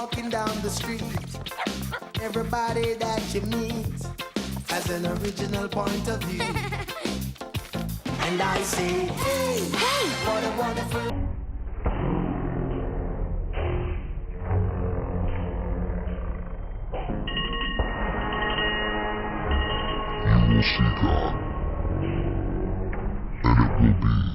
walking down the street, everybody that you meet has an original point of view. And I say, hey, hey, what a wonderful... You will see God, and it will be beautiful.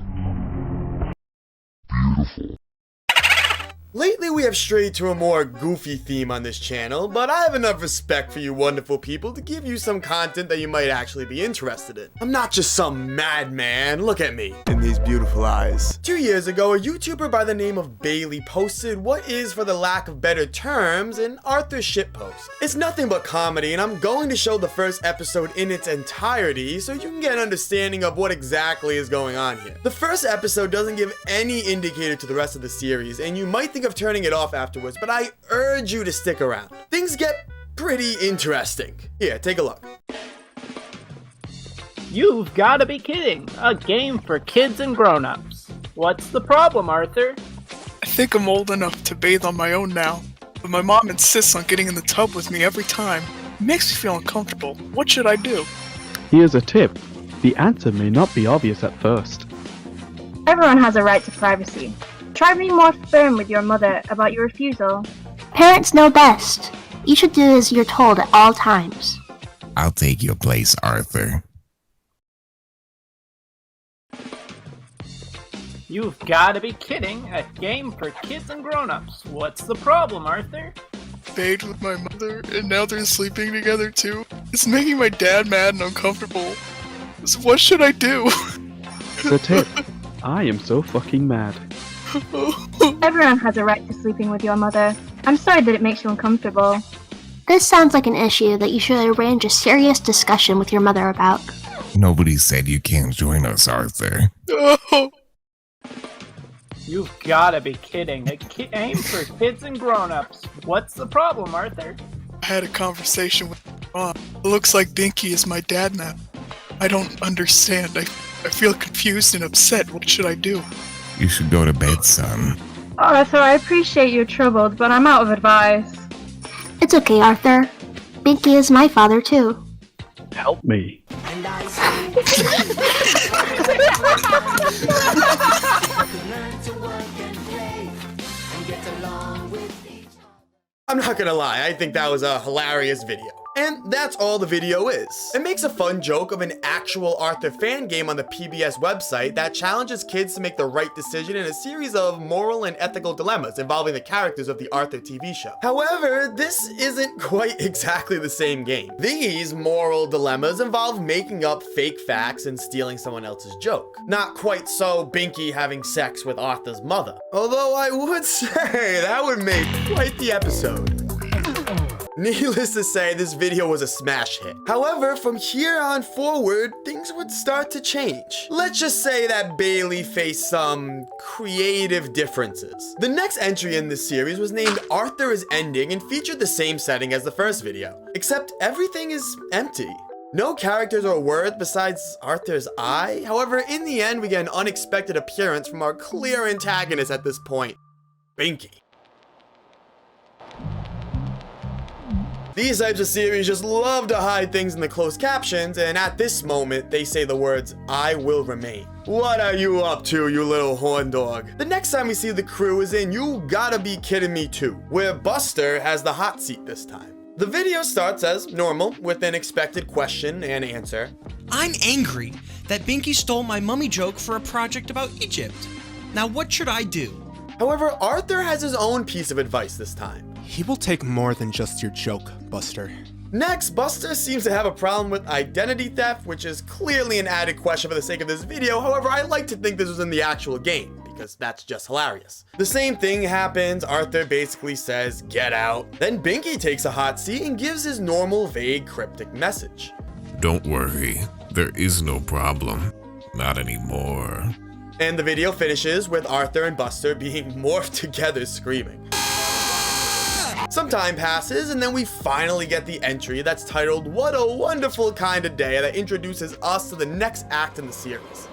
Lately we have strayed to a more goofy theme on this channel, but I have enough respect for you wonderful people to give you some content that you might actually be interested in. I'm not just some madman, look at me in these beautiful eyes. 2 years ago, a YouTuber by the name of Bailey posted what is, for the lack of better terms, an Arthur shitpost. It's nothing but comedy, and I'm going to show the first episode in its entirety so you can get an understanding of what exactly is going on here. The first episode doesn't give any indicator to the rest of the series, and you might think of turning it off afterwards, but I urge you to stick around. Things get pretty interesting. Here, take a look. You've gotta be kidding! A game for kids and grown-ups. What's the problem, Arthur? I think I'm old enough to bathe on my own now, but my mom insists on getting in the tub with me every time. It makes me feel uncomfortable. What should I do? Here's a tip. The answer may not be obvious at first. Everyone has a right to privacy. Try being more firm with your mother about your refusal. Parents know best. You should do as you're told at all times. I'll take your place, Arthur. You've gotta be kidding! A game for kids and grown-ups. What's the problem, Arthur? Bathed with my mother, and now they're sleeping together too. It's making my dad mad and uncomfortable. So what should I do? The tip. I am so fucking mad. Everyone has a right to sleeping with your mother. I'm sorry that it makes you uncomfortable. This sounds like an issue that you should arrange a serious discussion with your mother about. Nobody said you can't join us, Arthur. Oh. You've gotta be kidding! A game for kids and grown-ups. What's the problem, Arthur? I had a conversation with my mom. It looks like Binky is my dad now. I don't understand. I feel confused and upset. What should I do? You should go to bed, son. Arthur, I appreciate you're troubled, but I'm out of advice. It's okay, Arthur. Binky is my father, too. Help me. And I say, learn to work and play and get along with each other. I'm not gonna lie, I think that was a hilarious video. And that's all the video is. It makes a fun joke of an actual Arthur fan game on the PBS website that challenges kids to make the right decision in a series of moral and ethical dilemmas involving the characters of the Arthur TV show. However, this isn't quite exactly the same game. These moral dilemmas involve making up fake facts and stealing someone else's joke. Not quite so Binky having sex with Arthur's mother. Although I would say that would make quite the episode. Needless to say, this video was a smash hit. However, from here on forward, things would start to change. Let's just say that Bailey faced some creative differences. The next entry in this series was named Arthur is Ending and featured the same setting as the first video, except everything is empty. No characters or words besides Arthur's eye. However, in the end, we get an unexpected appearance from our clear antagonist at this point, Binky. These types of series just love to hide things in the closed captions, and at this moment, they say the words, "I will remain." What are you up to, you little horn dog? The next time we see the crew is in You Gotta Be Kidding Me Too, where Buster has the hot seat this time. The video starts as normal, with an expected question and answer. I'm angry that Binky stole my mummy joke for a project about Egypt. Now what should I do? However, Arthur has his own piece of advice this time. He will take more than just your joke, Buster. Next, Buster seems to have a problem with identity theft, which is clearly an added question for the sake of this video. However, I like to think this was in the actual game, because that's just hilarious. The same thing happens. Arthur basically says, "Get out." Then Binky takes a hot seat and gives his normal, vague, cryptic message. Don't worry, there is no problem. Not anymore. And the video finishes with Arthur and Buster being morphed together screaming. Some time passes, and then we finally get the entry that's titled "What a Wonderful Kind of Day" that introduces us to the next act in the series.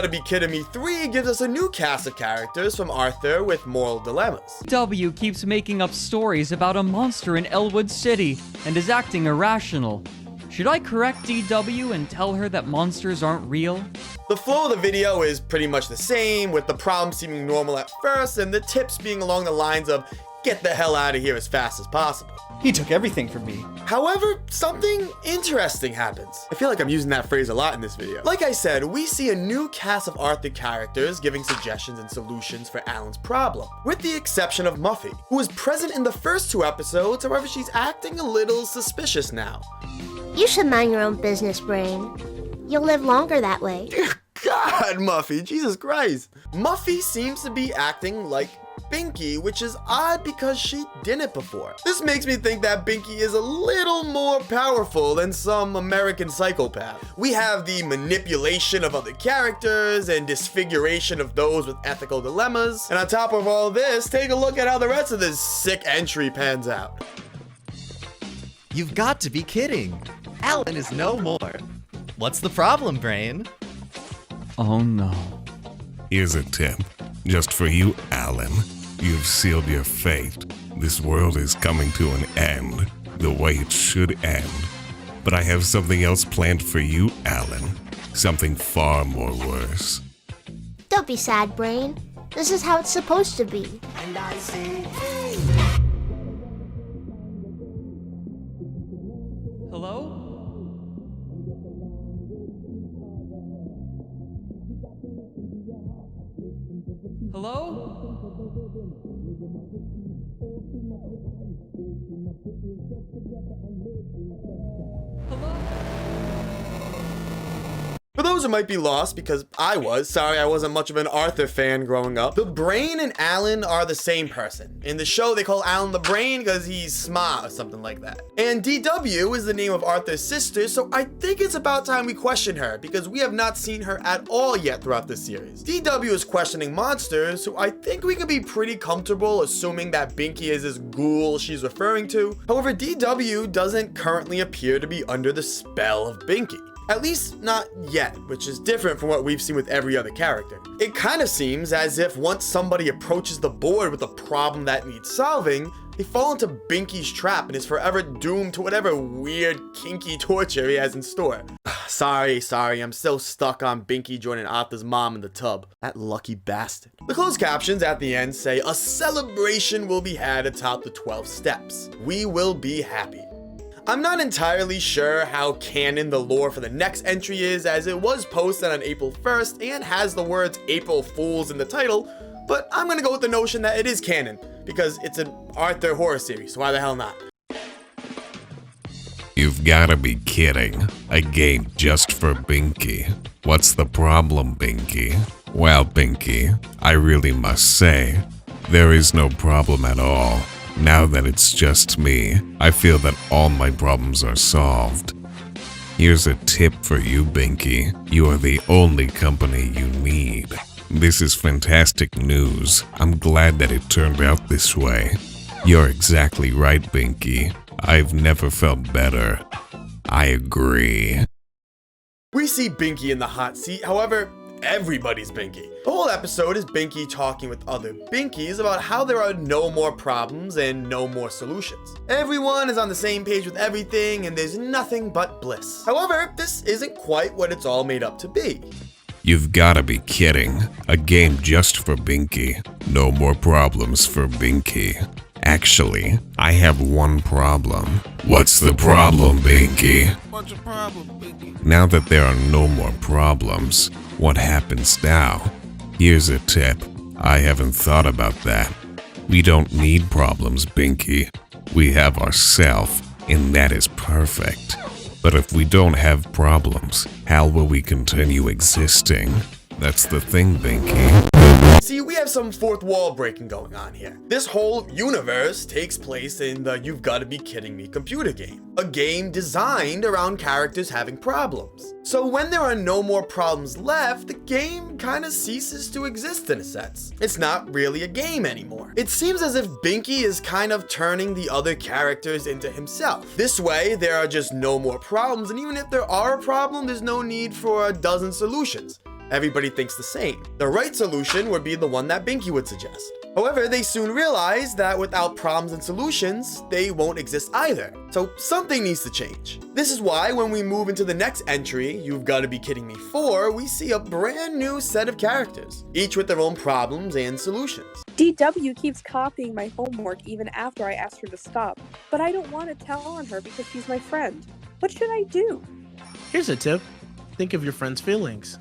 Gotta Be Kidding Me 3 gives us a new cast of characters from Arthur with moral dilemmas. W keeps making up stories about a monster in Elwood City and is acting irrational. Should I correct DW and tell her that monsters aren't real? The flow of the video is pretty much the same, with the problem seeming normal at first and the tips being along the lines of get the hell out of here as fast as possible. He took everything from me. However, something interesting happens. I feel like I'm using that phrase a lot in this video. Like I said, we see a new cast of Arthur characters giving suggestions and solutions for Alan's problem, with the exception of Muffy, who was present in the first 2 episodes, however she's acting a little suspicious now. You should mind your own business, Brain. You'll live longer that way. God, Muffy, Jesus Christ. Muffy seems to be acting like Binky, which is odd because she didn't before. This makes me think that Binky is a little more powerful than some American psychopath. We have the manipulation of other characters and disfiguration of those with ethical dilemmas. And on top of all this, take a look at how the rest of this sick entry pans out. You've got to be kidding. Alan is no more. What's the problem, Brain? Oh no. Here's a tip. Just for you, Alan. You've sealed your fate. This world is coming to an end, the way it should end. But I have something else planned for you, Alan. Something far more worse. Don't be sad, Brain. This is how it's supposed to be. And I say, hey. Hello? Hello? For those who might be lost, because I wasn't much of an Arthur fan growing up, the Brain and Alan are the same person. In the show, they call Alan the Brain because he's smart or something like that. And DW is the name of Arthur's sister, so I think it's about time we question her, because we have not seen her at all yet throughout this series. DW is questioning monsters, so I think we can be pretty comfortable assuming that Binky is this ghoul she's referring to. However, DW doesn't currently appear to be under the spell of Binky. At least not yet, which is different from what we've seen with every other character. It kind of seems as if once somebody approaches the board with a problem that needs solving, they fall into Binky's trap and is forever doomed to whatever weird, kinky torture he has in store. Sorry, I'm still stuck on Binky joining Arthur's mom in the tub. That lucky bastard. The closed captions at the end say, "A celebration will be had atop the 12 steps. We will be happy." I'm not entirely sure how canon the lore for the next entry is, as it was posted on April 1st and has the words April Fools in the title, but I'm gonna go with the notion that it is canon, because it's an Arthur horror series, so why the hell not? You've gotta be kidding. A game just for Binky. What's the problem, Binky? Well, Binky, I really must say, there is no problem at all. Now that it's just me, I feel that all my problems are solved. Here's a tip for you, Binky. You are the only company you need. This is fantastic news. I'm glad that it turned out this way. You're exactly right, Binky. I've never felt better. I agree. We see Binky in the hot seat, however, everybody's Binky. The whole episode is Binky talking with other Binkies about how there are no more problems and no more solutions. Everyone is on the same page with everything and there's nothing but bliss. However, this isn't quite what it's all made up to be. You've gotta be kidding. A game just for Binky. No more problems for Binky. Actually, I have one problem. What's the problem, Binky? What's the problem, Binky? Now that there are no more problems, what happens now? Here's a tip. I haven't thought about that. We don't need problems, Binky. We have ourself, and that is perfect. But if we don't have problems, how will we continue existing? That's the thing, Binky. See, we have some fourth wall breaking going on here. This whole universe takes place in the You've Gotta Be Kidding Me computer game. A game designed around characters having problems. So when there are no more problems left, the game kind of ceases to exist in a sense. It's not really a game anymore. It seems as if Binky is kind of turning the other characters into himself. This way, there are just no more problems, and even if there are a problem, there's no need for a dozen solutions. Everybody thinks the same. The right solution would be the one that Binky would suggest. However, they soon realize that without problems and solutions, they won't exist either. So something needs to change. This is why when we move into the next entry, You've Gotta Be Kidding Me 4, we see a brand new set of characters, each with their own problems and solutions. DW keeps copying my homework even after I asked her to stop, but I don't want to tell on her because she's my friend. What should I do? Here's a tip. Think of your friend's feelings.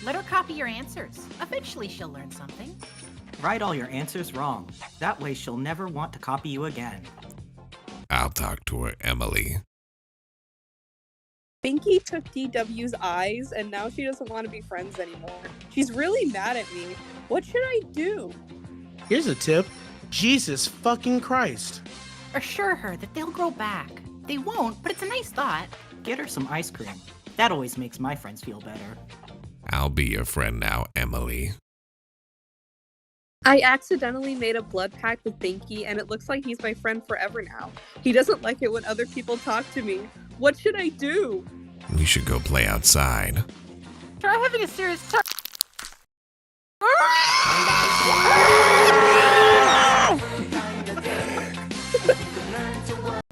Let her copy your answers. Eventually she'll learn something. Write all your answers wrong. That way she'll never want to copy you again. I'll talk to her, Emily. Binky took DW's eyes and now she doesn't want to be friends anymore. She's really mad at me. What should I do? Here's a tip. Jesus fucking Christ. Assure her that they'll grow back. They won't, but it's a nice thought. Get her some ice cream. That always makes my friends feel better. I'll be your friend now, Emily. I accidentally made a blood pact with Binky and it looks like he's my friend forever now. He doesn't like it when other people talk to me. What should I do? We should go play outside. Try having a serious talk.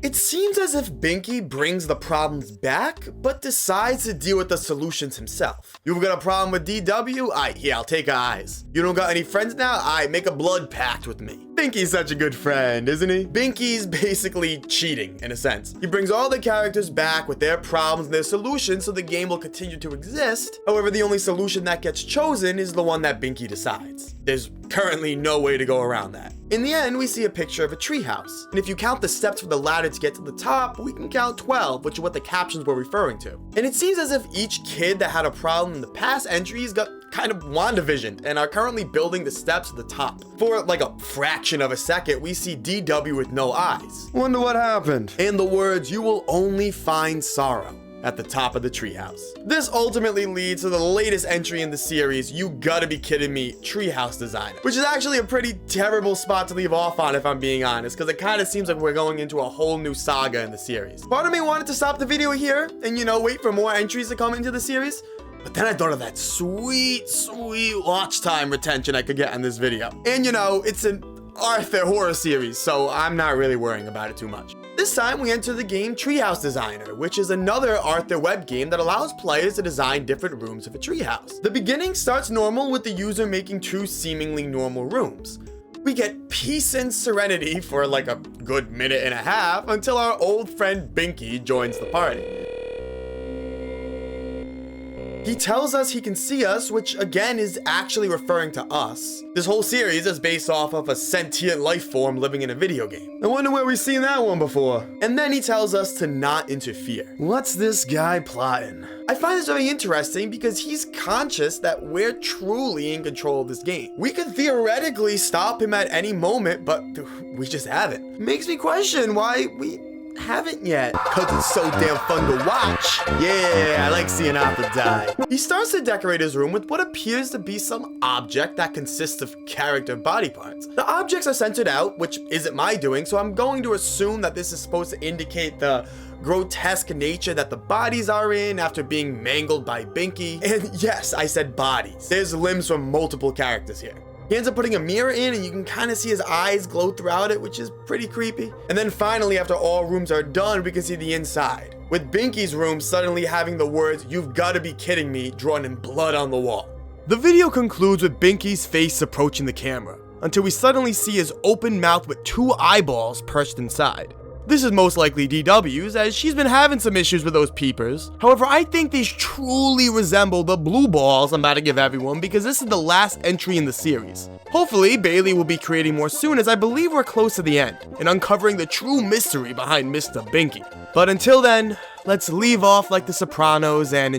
It seems as if Binky brings the problems back, but decides to deal with the solutions himself. You've got a problem with DW? Aight, yeah, I'll take her eyes. You don't got any friends now? Aight, make a blood pact with me. Binky's such a good friend, isn't he? Binky's basically cheating, in a sense. He brings all the characters back with their problems and their solutions so the game will continue to exist. However, the only solution that gets chosen is the one that Binky decides. There's currently no way to go around that. In the end, we see a picture of a treehouse. And if you count the steps for the ladder to get to the top, we can count 12, which is what the captions were referring to. And it seems as if each kid that had a problem in the past entries got kind of WandaVisioned and are currently building the steps to the top. For like a fraction of a second, we see DW with no eyes. Wonder what happened. And the words, "You will only find sorrow," at the top of the treehouse. This ultimately leads to the latest entry in the series, You Gotta Be Kidding Me, Treehouse Designer, which is actually a pretty terrible spot to leave off on if I'm being honest, because it kind of seems like we're going into a whole new saga in the series. Part of me wanted to stop the video here and, you know, wait for more entries to come into the series, but then I thought of that sweet watch time retention I could get in this video. And you know, it's an Arthur horror series, so I'm not really worrying about it too much. This time we enter the game Treehouse Designer, which is another Arthur web game that allows players to design different rooms of a treehouse. The beginning starts normal with the user making two seemingly normal rooms. We get peace and serenity for like a good minute and a half until our old friend Binky joins the party. He tells us he can see us, which again is actually referring to us. This whole series is based off of a sentient life form living in a video game. I wonder where we've seen that one before. And then he tells us to not interfere. What's this guy plotting? I find this very interesting because he's conscious that we're truly in control of this game. We could theoretically stop him at any moment, but we just haven't. Makes me question why we haven't yet, cause it's so damn fun to watch. Yeah, I like seeing Arthur die. He starts to decorate his room with what appears to be some object that consists of character body parts. The objects are centered out, which isn't my doing, so I'm going to assume that this is supposed to indicate the grotesque nature that the bodies are in after being mangled by Binky. And yes, I said bodies. There's limbs from multiple characters here. He ends up putting a mirror in and you can kind of see his eyes glow throughout it, which is pretty creepy. And then finally, after all rooms are done, we can see the inside, with Binky's room suddenly having the words, "You've gotta be kidding me," drawn in blood on the wall. The video concludes with Binky's face approaching the camera, until we suddenly see his open mouth with two eyeballs perched inside. This is most likely DW's, as she's been having some issues with those peepers. However, I think these truly resemble the blue balls I'm about to give everyone, because this is the last entry in the series. Hopefully, Bailey will be creating more soon, as I believe we're close to the end, and uncovering the true mystery behind Mr. Binky. But until then, let's leave off like the Sopranos and